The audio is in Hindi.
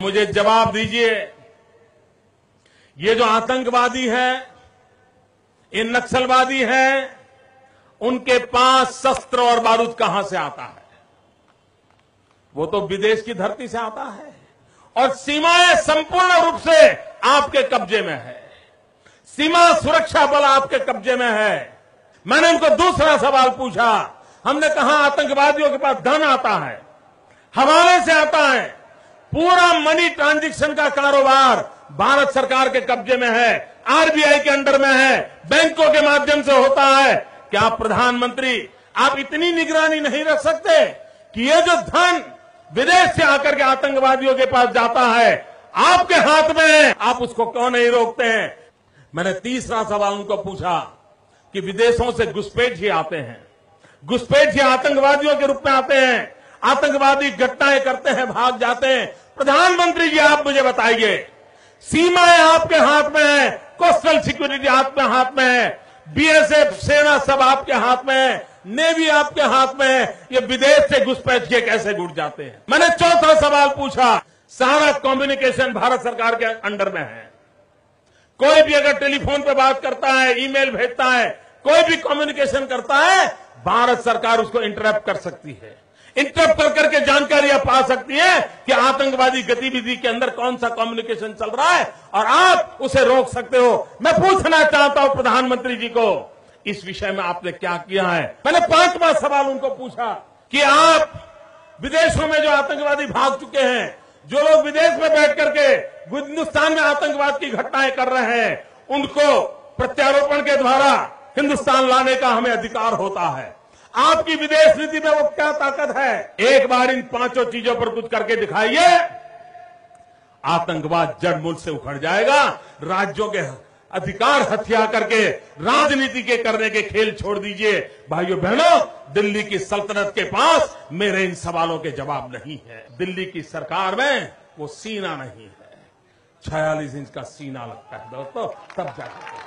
मुझे जवाब दीजिए, ये जो आतंकवादी हैं, ये नक्सलवादी हैं, उनके पास शस्त्र और बारूद कहां से आता है? वो तो विदेश की धरती से आता है और सीमाएं संपूर्ण रूप से आपके कब्जे में है। सीमा सुरक्षा बल आपके कब्जे में है। मैंने उनको दूसरा सवाल पूछा। हमने कहा आतंकवादियों के पास धन आता है, हवाले से आता है, पूरा मनी ट्रांजैक्शन का कारोबार भारत सरकार के कब्जे में है, आरबीआई के अंडर में है, बैंकों के माध्यम से होता है। क्या प्रधानमंत्री आप इतनी निगरानी नहीं रख सकते कि ये जो धन विदेश से आकर के आतंकवादियों के पास जाता है आपके हाथ में है, आप उसको क्यों नहीं रोकते हैं? मैंने तीसरा सवाल उनको पूछा कि विदेशों से घुसपैठिए आते हैं, घुसपैठिए आतंकवादियों के रूप में आते हैं, आतंकवादी घटनाएं करते हैं, भाग जाते हैं। प्रधानमंत्री जी आप मुझे बताइए, सीमाएं आपके हाथ में है, कोस्टल सिक्योरिटी आपके हाथ में है, बीएसएफ सेना सब आपके हाथ में है, नेवी आपके हाथ में है, ये विदेश से घुसपैठ के कैसे घुट जाते हैं? मैंने चौथा सवाल पूछा, सारा कम्युनिकेशन भारत सरकार के अंडर में है। कोई भी अगर टेलीफोन पे बात करता है, ईमेल भेजता है, कोई भी कम्युनिकेशन करता है, भारत सरकार उसको इंटरप्ट कर सकती है। इंटरप्ट कर करके जानकारियां पा सकती है कि आतंकवादी गतिविधि के अंदर कौन सा कम्युनिकेशन चल रहा है और आप उसे रोक सकते हो। मैं पूछना चाहता हूं प्रधानमंत्री जी को, इस विषय में आपने क्या किया है? मैंने पांचवा सवाल उनको पूछा कि आप विदेशों में जो आतंकवादी भाग चुके हैं, जो लोग विदेश में बैठ करके हिंदुस्तान में आतंकवाद की घटनाएं कर रहे हैं, उनको प्रत्यारोपण के द्वारा हिंदुस्तान लाने का हमें अधिकार होता है। आपकी विदेश नीति में वो क्या ताकत है? एक बार इन पांचों चीजों पर कुछ करके दिखाइए, आतंकवाद जड़ मूल से उखड़ जाएगा। राज्यों के अधिकार हथिया करके राजनीति के करने के खेल छोड़ दीजिए। भाइयों बहनों, दिल्ली की सल्तनत के पास मेरे इन सवालों के जवाब नहीं है। दिल्ली की सरकार में वो सीना नहीं है, 46 इंच का सीना लगता है दोस्तों, तब जाकर